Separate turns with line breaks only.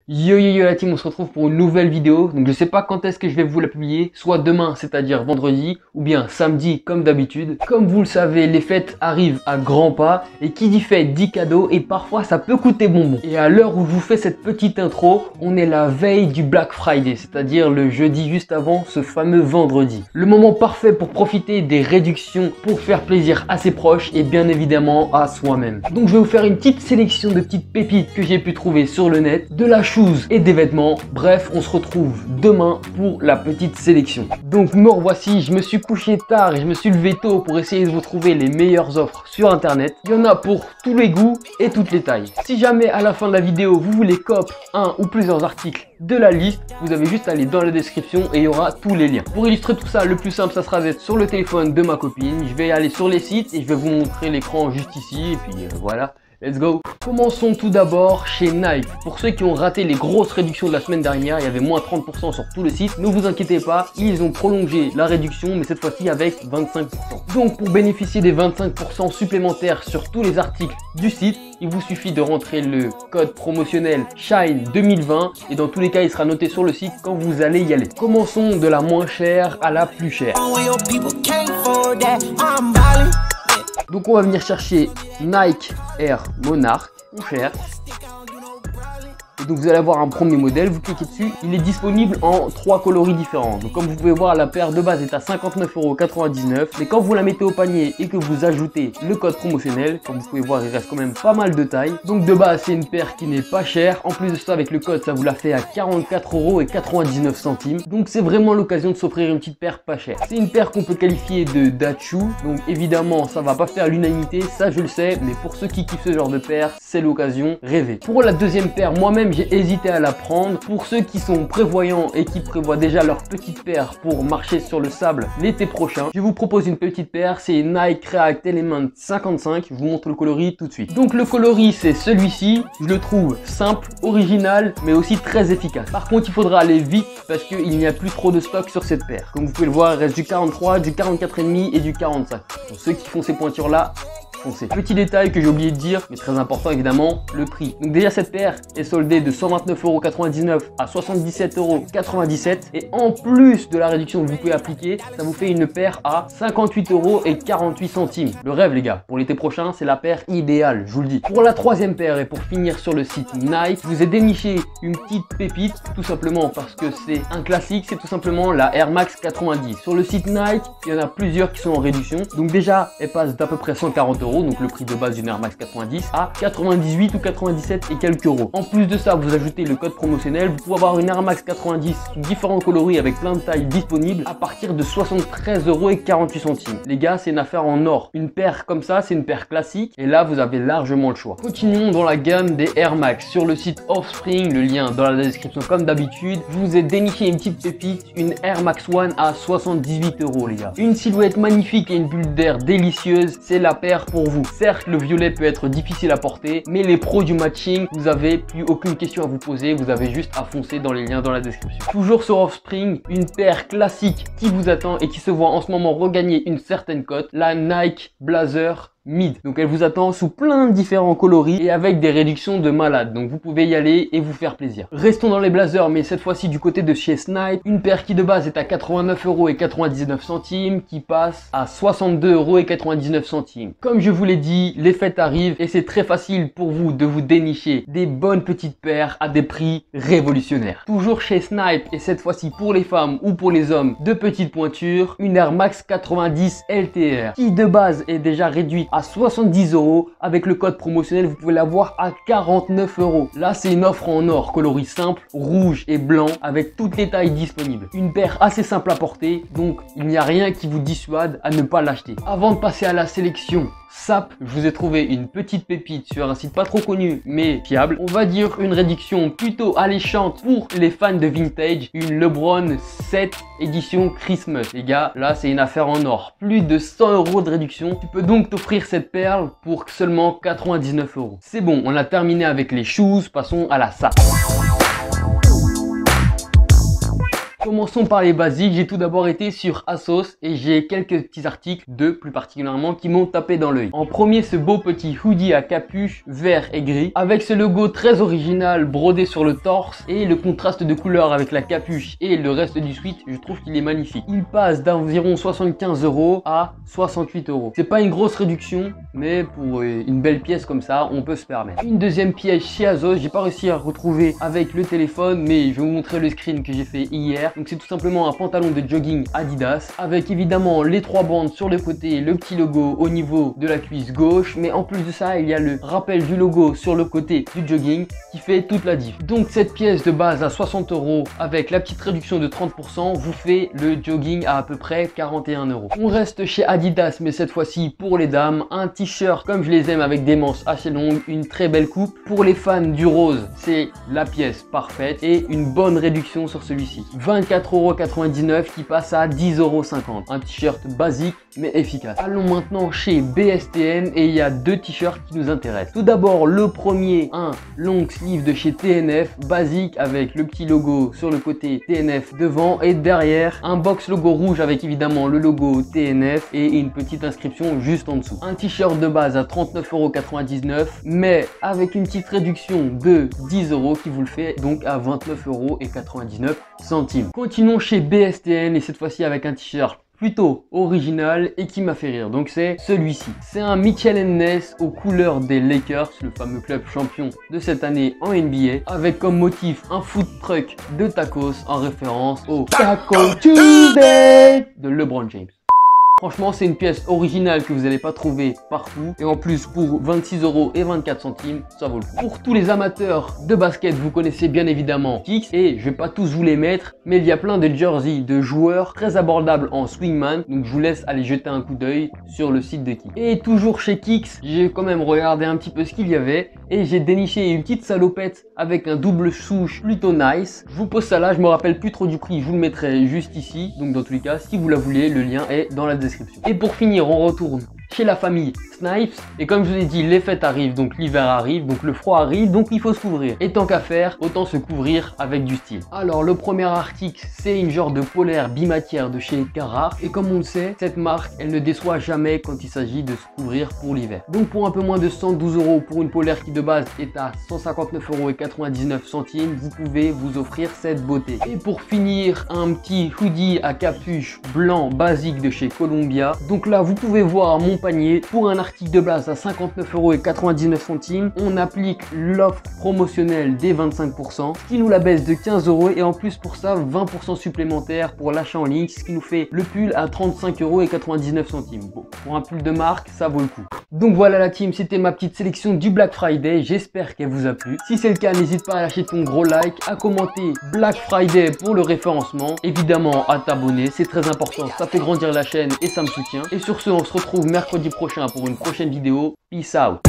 Yo yo yo la team, on se retrouve pour une nouvelle vidéo. Donc je sais pas quand est-ce que je vais vous la publier, soit demain, c'est-à-dire vendredi, ou bien samedi comme d'habitude. Comme vous le savez, les fêtes arrivent à grands pas, et qui dit fête dit cadeau, et parfois ça peut coûter bonbon. Et à l'heure où je vous fais cette petite intro, on est la veille du Black Friday, c'est-à-dire le jeudi juste avant ce fameux vendredi. Le moment parfait pour profiter des réductions, pour faire plaisir à ses proches et bien évidemment à soi-même. Donc je vais vous faire une petite sélection de petites pépites que j'ai pu trouver sur le net, de la chose et des vêtements. Bref, on se retrouve demain pour la petite sélection. Donc me revoici, je me suis couché tard et je me suis levé tôt pour essayer de vous trouver les meilleures offres sur internet. Il y en a pour tous les goûts et toutes les tailles. Si jamais à la fin de la vidéo vous voulez copier un ou plusieurs articles de la liste, vous avez juste à aller dans la description et il y aura tous les liens. Pour illustrer tout ça, le plus simple ça sera d'être sur le téléphone de ma copine. Je vais aller sur les sites et je vais vous montrer l'écran juste ici et puis voilà. Let's go! Commençons tout d'abord chez Nike. Pour ceux qui ont raté les grosses réductions de la semaine dernière, il y avait moins 30% sur tout le site. Ne vous inquiétez pas, ils ont prolongé la réduction, mais cette fois-ci avec 25%. Donc pour bénéficier des 25% supplémentaires sur tous les articles du site, il vous suffit de rentrer le code promotionnel SHINE 2020 et dans tous les cas, il sera noté sur le site quand vous allez y aller. Commençons de la moins chère à la plus chère. Donc on va venir chercher Nike Air Monarch, on cherche. Et donc vous allez avoir un premier modèle, vous cliquez dessus, il est disponible en 3 coloris différents. Donc comme vous pouvez voir, la paire de base est à 59,99 €. Mais quand vous la mettez au panier et que vous ajoutez le code promotionnel, comme vous pouvez voir, il reste quand même pas mal de taille. Donc de base, c'est une paire qui n'est pas chère. En plus de ça, avec le code, ça vous la fait à 44,99 €. Donc c'est vraiment l'occasion de s'offrir une petite paire pas chère. C'est une paire qu'on peut qualifier de Dachu. Donc évidemment, ça va pas faire l'unanimité, ça je le sais. Mais pour ceux qui kiffent ce genre de paire, c'est l'occasion rêvée. Pour la deuxième paire, moi-même, j'ai hésité à la prendre. Pour ceux qui sont prévoyants et qui prévoient déjà leur petite paire pour marcher sur le sable l'été prochain, je vous propose une petite paire, c'est Nike React Element 55. Je vous montre le coloris tout de suite. Donc le coloris, c'est celui-ci. Je le trouve simple, original, mais aussi très efficace. Par contre, il faudra aller vite parce qu'il n'y a plus trop de stock sur cette paire. Comme vous pouvez le voir, il reste du 43, du 44,5 et du 45. Pour ceux qui font ces pointures-là, petit détail que j'ai oublié de dire, mais très important évidemment, le prix. Donc déjà cette paire est soldée de 129,99 € à 77,97 € et en plus de la réduction que vous pouvez appliquer, ça vous fait une paire à 58,48 €. Le rêve les gars, pour l'été prochain c'est la paire idéale, je vous le dis. Pour la troisième paire et pour finir sur le site Nike, je vous ai déniché une petite pépite, tout simplement parce que c'est un classique, c'est tout simplement la Air Max 90. Sur le site Nike, il y en a plusieurs qui sont en réduction, donc déjà elle passe d'à peu près 140 €. Donc le prix de base d'une Air Max 90 à 98 ou 97 et quelques euros. En plus de ça, vous ajoutez le code promotionnel, vous pouvez avoir une Air Max 90 différents coloris avec plein de tailles disponibles à partir de 73,48 €. Les gars, c'est une affaire en or. Une paire comme ça, c'est une paire classique et là, vous avez largement le choix. Continuons dans la gamme des Air Max. Sur le site Offspring, le lien dans la description comme d'habitude, je vous ai déniché une petite pépite, une Air Max One à 78 € les gars. Une silhouette magnifique et une bulle d'air délicieuse, c'est la paire pour vous. Certes, le violet peut être difficile à porter, mais les pros du matching, vous avez plus aucune question à vous poser, vous avez juste à foncer dans les liens dans la description. Toujours sur Offspring, une paire classique qui vous attend et qui se voit en ce moment regagner une certaine cote, la Nike Blazer Mid. Donc elle vous attend sous plein de différents coloris et avec des réductions de malade. Donc vous pouvez y aller et vous faire plaisir. Restons dans les blazers, mais cette fois-ci du côté de chez Snipe. Une paire qui de base est à 89,99 € qui passe à 62,99 €. Comme je vous l'ai dit, les fêtes arrivent et c'est très facile pour vous de vous dénicher des bonnes petites paires à des prix révolutionnaires. Toujours chez Snipe et cette fois-ci pour les femmes ou pour les hommes de petites pointures, une Air Max 90 LTR qui de base est déjà réduite à 70 € avec le code promotionnel, vous pouvez l'avoir à 49 €. Là, c'est une offre en or, coloris simple, rouge et blanc avec toutes les tailles disponibles. Une paire assez simple à porter, donc il n'y a rien qui vous dissuade à ne pas l'acheter. Avant de passer à la sélection SAP, je vous ai trouvé une petite pépite sur un site pas trop connu mais fiable. On va dire une réduction plutôt alléchante pour les fans de vintage. Une LeBron 7 édition Christmas. Les gars, là c'est une affaire en or. Plus de 100 € de réduction. Tu peux donc t'offrir cette perle pour seulement 99 €. C'est bon, on a terminé avec les shoes. Passons à la SAP. Commençons par les basiques. J'ai tout d'abord été sur ASOS et j'ai quelques petits articles, deux plus particulièrement, qui m'ont tapé dans l'œil. En premier, ce beau petit hoodie à capuche vert et gris avec ce logo très original brodé sur le torse et le contraste de couleur avec la capuche et le reste du sweat, je trouve qu'il est magnifique. Il passe d'environ 75 € à 68 €. C'est pas une grosse réduction, mais pour une belle pièce comme ça, on peut se permettre. Une deuxième pièce chez ASOS, j'ai pas réussi à retrouver avec le téléphone, mais je vais vous montrer le screen que j'ai fait hier. Donc c'est tout simplement un pantalon de jogging Adidas avec évidemment les trois bandes sur le côté, le petit logo au niveau de la cuisse gauche, mais en plus de ça, il y a le rappel du logo sur le côté du jogging qui fait toute la diff. Donc cette pièce de base à 60 € avec la petite réduction de 30% vous fait le jogging à peu près 41 €. On reste chez Adidas, mais cette fois-ci pour les dames, un t-shirt comme je les aime avec des manches assez longues, une très belle coupe. Pour les fans du rose, c'est la pièce parfaite et une bonne réduction sur celui-ci. 24,99 € qui passe à 10,50 €. Un t-shirt basique mais efficace. Allons maintenant chez BSTN et il y a deux t-shirts qui nous intéressent. Tout d'abord le premier, un long sleeve de chez TNF, basique avec le petit logo sur le côté TNF devant et derrière un box logo rouge avec évidemment le logo TNF et une petite inscription juste en dessous. Un t-shirt de base à 39,99 € mais avec une petite réduction de 10 € qui vous le fait donc à 29,99 €. Continuons chez BSTN et cette fois-ci avec un t-shirt plutôt original et qui m'a fait rire, donc c'est celui-ci. C'est un Mitchell & Ness aux couleurs des Lakers, le fameux club champion de cette année en NBA, avec comme motif un food truck de tacos en référence au Taco Tuesday de LeBron James. Franchement, c'est une pièce originale que vous n'allez pas trouver partout. Et en plus, pour 26,24 €, ça vaut le coup. Pour tous les amateurs de basket, vous connaissez bien évidemment Kicks. Et je vais pas tous vous les mettre, mais il y a plein de jerseys de joueurs très abordables en Swingman. Donc, je vous laisse aller jeter un coup d'œil sur le site de Kicks. Et toujours chez Kicks, j'ai quand même regardé un petit peu ce qu'il y avait. Et j'ai déniché une petite salopette avec un double souche plutôt nice. Je vous pose ça là, je me rappelle plus trop du prix. Je vous le mettrai juste ici. Donc, dans tous les cas, si vous la voulez, le lien est dans la description. Et pour finir, on retourne chez la famille Snipes et comme je vous ai dit, les fêtes arrivent, donc l'hiver arrive, donc le froid arrive, donc il faut se couvrir. Et tant qu'à faire, autant se couvrir avec du style. Alors le premier article, c'est une genre de polaire bimatière de chez Carhartt et comme on le sait, cette marque, elle ne déçoit jamais quand il s'agit de se couvrir pour l'hiver. Donc pour un peu moins de 112 € pour une polaire qui de base est à 159,99 €, vous pouvez vous offrir cette beauté. Et pour finir, un petit hoodie à capuche blanc basique de chez Columbia. Donc là, vous pouvez voir mon panier. Pour un article de base à 59,99 €, on applique l'offre promotionnelle des 25%, ce qui nous la baisse de 15 € et en plus pour ça 20% supplémentaire pour l'achat en ligne, ce qui nous fait le pull à 35,99 €. Bon, pour un pull de marque, ça vaut le coup. Donc voilà la team, c'était ma petite sélection du Black Friday, j'espère qu'elle vous a plu. Si c'est le cas, n'hésite pas à lâcher ton gros like, à commenter Black Friday pour le référencement, évidemment à t'abonner, c'est très important, ça fait grandir la chaîne et ça me soutient. Et sur ce, on se retrouve mercredi prochain pour une prochaine vidéo. Peace out.